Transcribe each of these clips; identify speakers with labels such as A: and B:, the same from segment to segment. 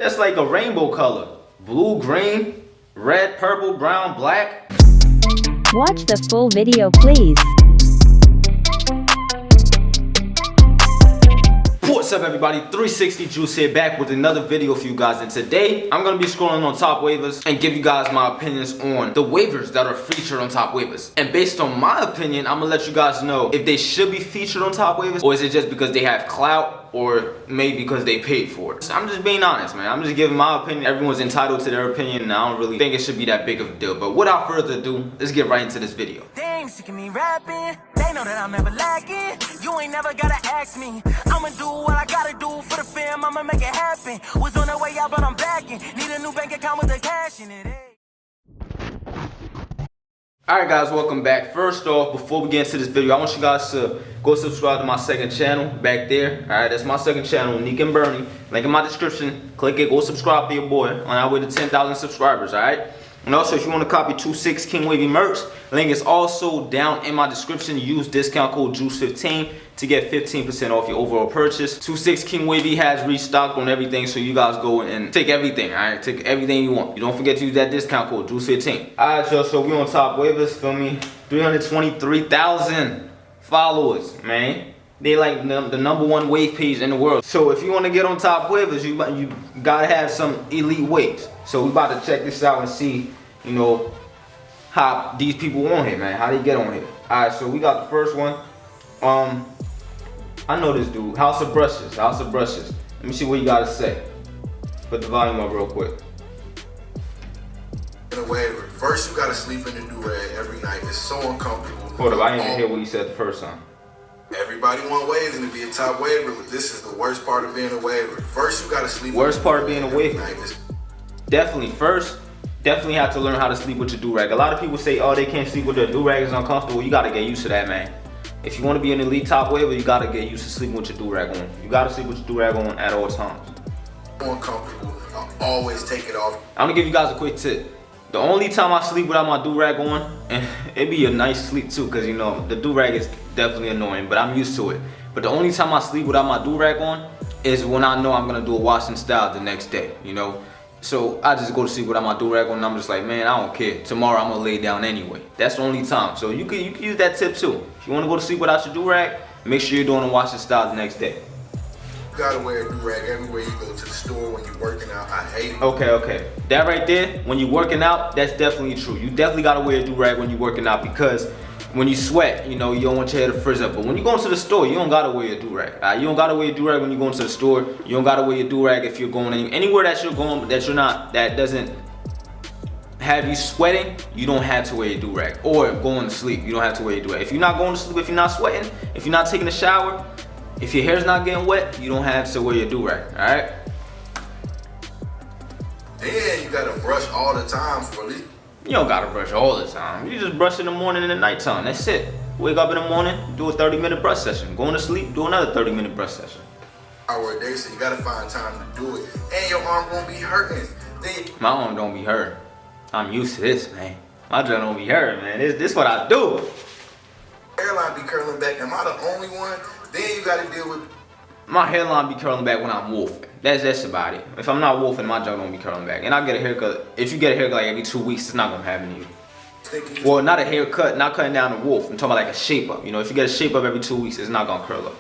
A: That's like a rainbow color. Blue, green, red, purple, brown, black.
B: Watch the full video, please.
A: What's up everybody, 360 Juice here, back with another video for you guys, and today I'm going to be scrolling on top waivers and give you guys my opinions on the waivers that are featured on top waivers. And based on my opinion, I'm going to let you guys know if they should be featured on top waivers, or is it just because they have clout, or maybe because they paid for it. So I'm just being honest, man. I'm just giving my opinion. Everyone's entitled to their opinion, and I don't really think it should be that big of a deal. But without further ado, let's get right into this video.
C: Dang, sick of me rapping. They know that I'm never lacking. You ain't never gotta ask me. I'ma do what I gotta do for the fam. I'ma make it happen. Was on the way out, but I'm backing. Need a new bank account with the cash in it.
A: Alright guys, welcome back. First off, before we get into this video, I want you guys to go subscribe to my second channel back there. Alright, that's my second channel, Neek and Bernie. Link in my description. Click it, go subscribe for your boy on our way to 10,000 subscribers, alright? And also, if you want to copy 26 King Wavy merch, link is also down in my description. Use discount code JUICE15 to get 15% off your overall purchase. 26 King Wavy has restocked on everything, so you guys go and take everything, alright? Take everything you want. You don't forget to use that discount code JUICE15. Alright, y'all, so we on top waivers, feel me? 323,000 followers, man. They like the #1 wave page in the world. So if you want to get on top waivers, you gotta have some elite waves. So we about to check this out and see, you know, how these people on here, man. How they get on here. Alright, so we got the first one. I know this dude. House of Brushes. House of Brushes. Let me see what you gotta say. Put the volume up real quick.
D: In a waiver. First, you gotta sleep in the do-rag every night. It's so uncomfortable.
A: Hold up, I didn't even hear what he said the first time.
D: Everybody want waves and to be a top waiver, but this is the worst part of being a waiver. First, you gotta sleep.
A: Worst part of being a waiver. Definitely. First, definitely have to learn how to sleep with your do-rag. A lot of people say, oh, they can't sleep with their do-rag, it's uncomfortable. You gotta get used to that, man. If you want to be an elite top waiver, you gotta get used to sleeping with your do-rag on. You gotta sleep with your do-rag on at all times.
D: Uncomfortable. I always take it off.
A: I'm gonna give you guys a quick tip. The only time I sleep without my do-rag on, and it be a nice sleep too, cause you know the do-rag is definitely annoying, but I'm used to it. But the only time I sleep without my do-rag on is when I know I'm gonna do a wash and style the next day, you know. So I just go to sleep without my do-rag on, and I'm just like, man, I don't care. Tomorrow I'm gonna lay down anyway. That's the only time. So you can use that tip too. If you wanna go to sleep without your do-rag, make sure you're doing a wash and style the next day.
D: You gotta wear a do-rag everywhere you go to the store when you're working out. I hate it.
A: Okay. That right there, when you're working out, that's definitely true. You definitely gotta wear a do-rag when you're working out, because when you sweat, you know, you don't want your hair to frizz up. But when you go into the store, you don't gotta wear a do-rag. You don't gotta wear a do-rag when you go into the store. You don't gotta wear your do-rag if you're going anywhere that you're going that doesn't have you sweating. You don't have to wear a do-rag. Or going to sleep, you don't have to wear a do-rag. If you're not going to sleep, if you're not sweating, if you're not taking a shower, if your hair's not getting wet, you don't have to wear your do-rag, alright?
D: Then you gotta brush all the time for it.
A: You don't gotta brush all the time. You just brush in the morning and the nighttime. That's it. Wake up in the morning, do a 30-minute brush session. Going to sleep, do another 30-minute brush session.
D: Hour a day, so you gotta find time to do it. And your arm won't be hurting.
A: My arm don't be hurt. I'm used to this, man. My jaw don't be hurt, man. This what I do.
D: Hairline be curling back. Am I the only one? Then you gotta deal with.
A: My hairline be curling back when I'm wolfing. That's about it. If I'm not wolfing, my jaw don't be curling back. And I get a haircut. If you get a haircut like every 2 weeks, it's not gonna happen to you. Well, not a haircut, not cutting down a wolf. I'm talking about like a shape up. You know, if you get a shape up every 2 weeks, it's not gonna curl up.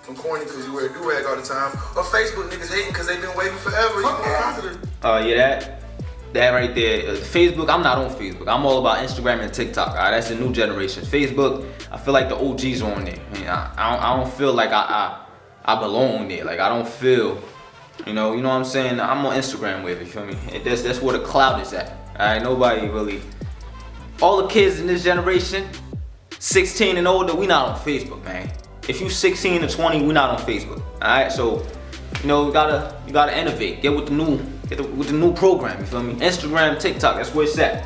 D: I'm corny because you wear a do-rag all the time. Or Facebook niggas hating because they've been waiting forever. You more positive.
A: Yeah, that right there. Facebook, I'm not on Facebook. I'm all about Instagram and TikTok. All right, that's the new generation. Facebook, I feel like the OGs are on there. I mean, I don't feel like I belong there. Like I don't feel, you know what I'm saying? I'm on Instagram with it, you feel me? That's where the cloud is at. All right, nobody really. All the kids in this generation, 16 and older, we not on Facebook, man. If you 16 to 20, we not on Facebook. All right, so you know you gotta innovate. Get with the new program. You feel me? Instagram, TikTok, that's where it's at.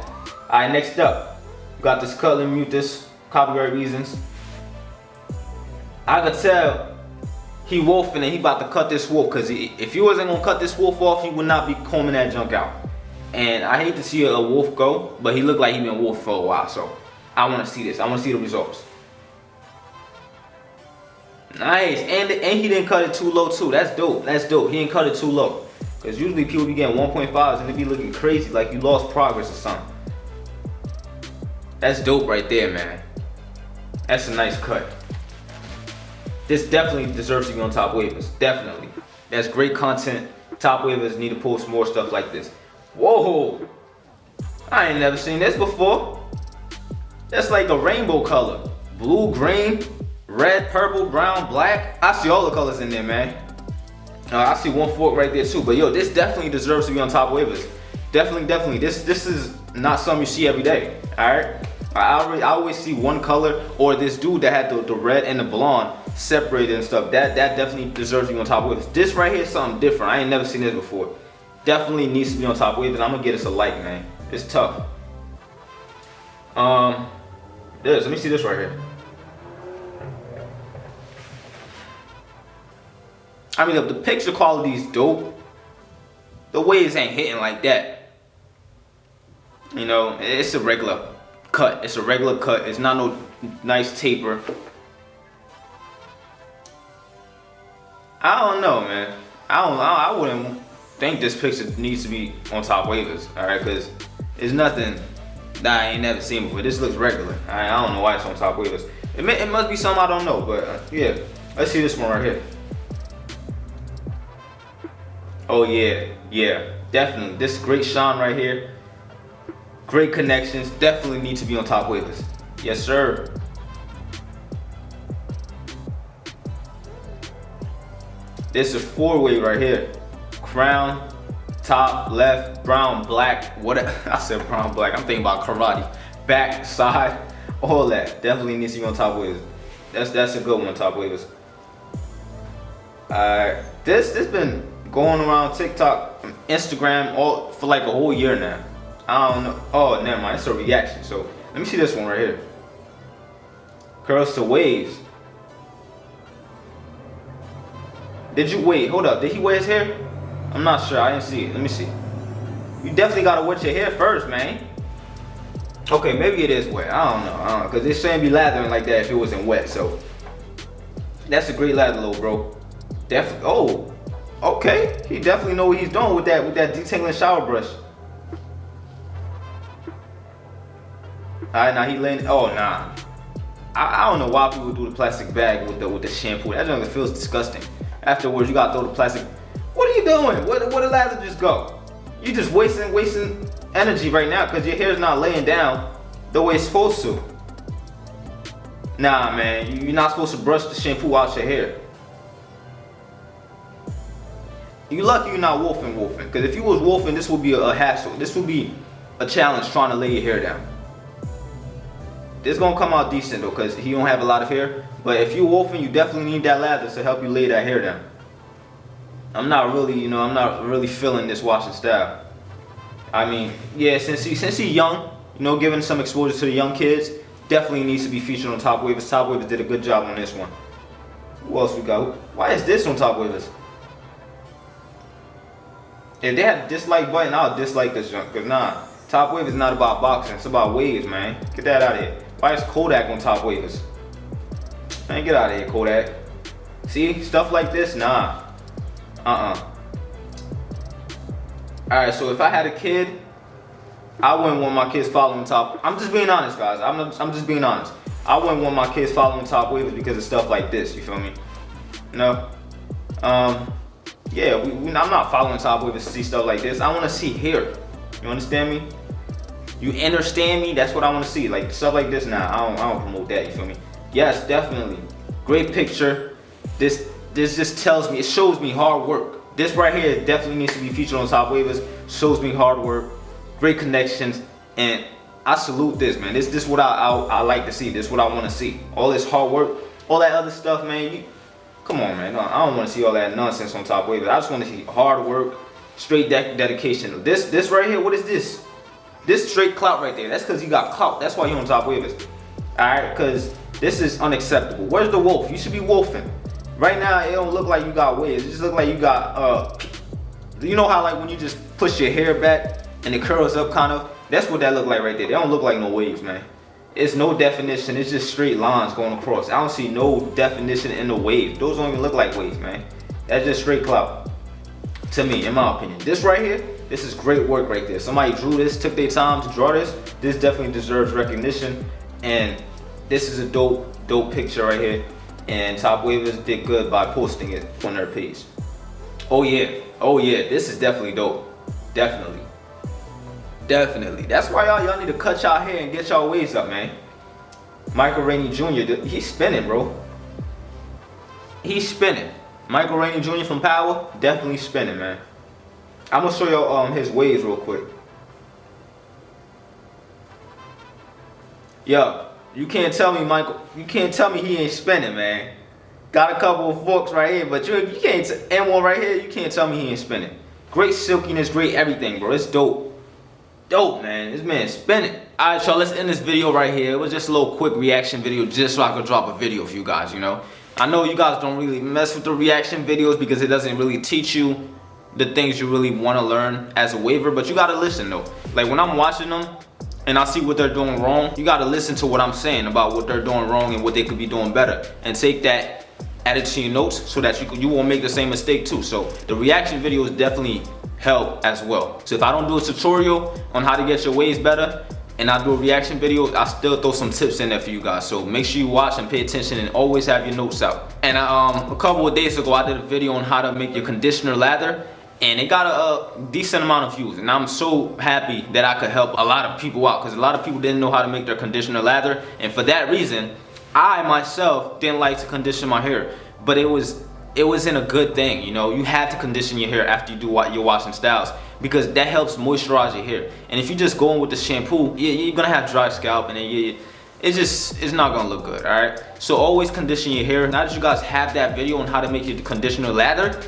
A: All right, next up, we got this cut and mute this, copyright reasons. I could tell he wolfing and he about to cut this wolf, because if he wasn't gonna cut this wolf off, he would not be combing that junk out. And I hate to see a wolf go, but he looked like he been wolf for a while, so I want to see this. I want to see the results. Nice, and he didn't cut it too low too. That's dope. He didn't cut it too low. Because usually people be getting 1.5s and they be looking crazy like you lost progress or something. That's dope right there, man. That's a nice cut. This definitely deserves to be on Top Wavers. Definitely. That's great content. Top Wavers need to post more stuff like this. Whoa! I ain't never seen this before. That's like a rainbow color. Blue, green, red, purple, brown, black. I see all the colors in there, man. I see one fork right there too. But yo, this definitely deserves to be on Top Wavers. Definitely. This is not something you see every day. Alright? I always see one color, or this dude that had the red and the blonde separated and stuff. That definitely deserves to be on Top Wavers. This right here is something different. I ain't never seen this before. Definitely needs to be on Top Wavers. I'm gonna get us a like, man. It's tough. Let me see this right here. I mean, the picture quality is dope. The waves ain't hitting like that. You know, it's a regular cut. It's a regular cut. It's not no nice taper. I don't know, man. I wouldn't think this picture needs to be on Top Wavers, alright? Because it's nothing that I ain't never seen before. This looks regular. I don't know why it's on Top Wavers. It must be something I don't know, but yeah. Let's see this one right here. Oh yeah, definitely. This great shine right here. Great connections. Definitely need to be on Top Wavers. Yes, sir. This is 4-way right here. Crown, top, left, brown, black. What I said brown, black. I'm thinking about karate. Back, side, all that. Definitely needs to be on Top Wavers. That's a good one, Top Wavers. This been going around TikTok, Instagram, all for like a whole year now. I don't know. Oh, never mind. It's a reaction. So let me see this one right here. Curls to waves. Wait, hold up. Did he wear his hair? I'm not sure. I didn't see it. Let me see. You definitely gotta wet your hair first, man. Okay, maybe it is wet. I don't know. Because it shouldn't be lathering like that if it wasn't wet. So that's a great lather, little bro. Definitely. Oh, okay. He definitely know what he's doing with that detangling shower brush. Alright, now he laying. Oh, nah. I don't know why people do the plastic bag with the shampoo. That just feels disgusting. Afterwards, you gotta throw the plastic. What are you doing? Where did lather just go? You just wasting energy right now because your hair's not laying down the way it's supposed to. Nah, man, you're not supposed to brush the shampoo out your hair. You lucky you're not wolfing. Because if you was wolfing, this would be a hassle. This would be a challenge trying to lay your hair down. This gonna come out decent though, because he don't have a lot of hair. But if you're wolfing, you definitely need that lather to help you lay that hair down. I'm not really feeling this washing style. I mean, yeah, since he's young, giving some exposure to the young kids, definitely needs to be featured on Top Wavers. Top Wavers did a good job on this one. Who else we got? Why is this on Top Wavers? If they had a dislike button, I'll dislike this junk. Cause nah, Top Wavers is not about boxing, it's about waves, man. Get that out of here. Why is Kodak on Top Wavers? Man, get out of here, Kodak. See, stuff like this, nah. Alright, so if I had a kid, I wouldn't want my kids following Top. I'm just being honest, guys. I'm just being honest. I wouldn't want my kids following Top Wavers because of stuff like this. You feel me? No. Yeah, I'm not following Top Wavers to see stuff like this. I want to see hair. You understand me? You understand me? That's what I want to see. Like stuff like this. Nah, I don't promote that. You feel me? Yes, definitely. Great picture. This just tells me, it shows me hard work. This right here definitely needs to be featured on Top Wavers. Shows me hard work, great connections, and I salute this, man. This is what I like to see. This is what I want to see. All this hard work, all that other stuff, man. Come on, man. I don't want to see all that nonsense on Top Wavers. I just want to see hard work, straight dedication. This right here, what is this? This straight clout right there. That's because you got clout. That's why you're on Top Wavers. Alright, because this is unacceptable. Where's the wolf? You should be wolfing. Right now, it don't look like you got waves. It just look like you got, you know how like when you just push your hair back and it curls up kind of? That's what that look like right there. They don't look like no waves, man. It's no definition. It's just straight lines going across. I don't see no definition in the waves. Those don't even look like waves, man. That's just straight clout. To me, in my opinion. This right here, this is great work right there. Somebody drew this, took their time to draw this. This definitely deserves recognition. And this is a dope picture right here. And Top Wavers did good by posting it on their page. Oh yeah, this is definitely dope. Definitely. That's why y'all need to cut y'all hair and get y'all waves up, man. Michael Rainey Jr., he's spinning, bro. He's spinning. Michael Rainey Jr. from Power, definitely spinning, man. I'm gonna show y'all his waves real quick. Yo, you can't tell me Michael, you can't tell me he ain't spinning, man. Got a couple of forks right here, but you can't, and one right here, you can't tell me he ain't spinning. Great silkiness, great everything, bro. It's dope. Dope, man. This man's spinning. Alright, y'all, let's end this video right here. It was just a little quick reaction video just so I could drop a video for you guys, you know. I know you guys don't really mess with the reaction videos because it doesn't really teach you the things you really want to learn as a waver, but you gotta listen though. Like when I'm watching them and I see what they're doing wrong, you gotta listen to what I'm saying about what they're doing wrong and what they could be doing better, and take that, add it to your notes so that you won't make the same mistake too. So the reaction videos definitely help as well. So if I don't do a tutorial on how to get your waves better and I do a reaction video, I still throw some tips in there for you guys. So make sure you watch and pay attention and always have your notes out. And a couple of days ago, I did a video on how to make your conditioner lather, and it got a decent amount of views. And I'm so happy that I could help a lot of people out, because a lot of people didn't know how to make their conditioner lather. And for that reason, I myself didn't like to condition my hair, but it wasn't a good thing, you know. You have to condition your hair after you do your washing styles, because that helps moisturize your hair. And if you just go in with the shampoo, you're gonna have dry scalp, and then it's not gonna look good. All right, so always condition your hair. Now that you guys have that video on how to make your conditioner lather,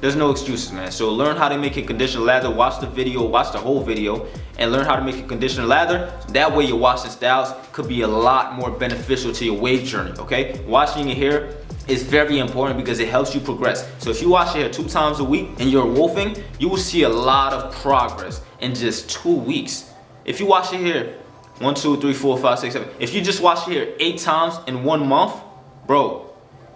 A: there's no excuses, man. So learn how to make your conditioner lather. Watch the video, watch the whole video, and learn how to make your conditioner lather. That way your washing styles could be a lot more beneficial to your wave journey. Okay, washing your hair is very important because it helps you progress. So if you wash your hair 2 times a week and you're wolfing, you will see a lot of progress in just 2 weeks. If you wash your hair 1, 2, 3, 4, 5, 6, 7, if you just wash your hair 8 times in 1 month, bro,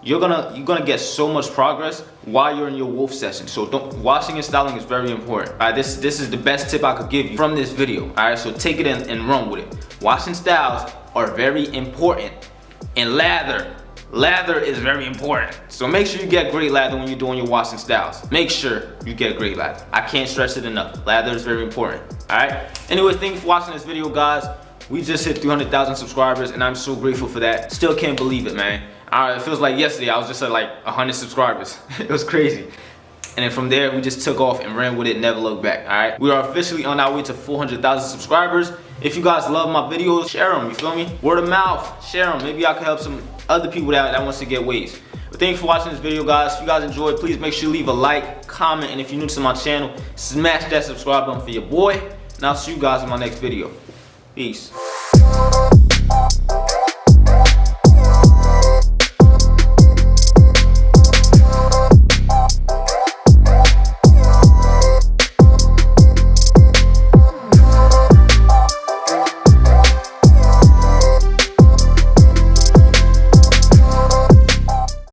A: you're gonna get so much progress while you're in your wolf session. So washing and styling is very important. All right, this is the best tip I could give you from this video. All right, so take it and run with it. Washing styles are very important, and lather is very important. So make sure you get great lather when you're doing your washing styles. Make sure you get great lather. I can't stress it enough. Lather is very important. All right. Anyways, thank you for watching this video, guys. We just hit 300,000 subscribers, and I'm so grateful for that. Still can't believe it, man. It feels like yesterday I was just at like 100 subscribers. It was crazy. And then from there, we just took off and ran with it, never looked back. All right. We are officially on our way to 400,000 subscribers. If you guys love my videos, share them, you feel me? Word of mouth, share them. Maybe I can help some other people that wants to get waves. But thank you for watching this video, guys. If you guys enjoyed, please make sure you leave a like, comment, and if you're new to my channel, smash that subscribe button for your boy. And I'll see you guys in my next video. Peace.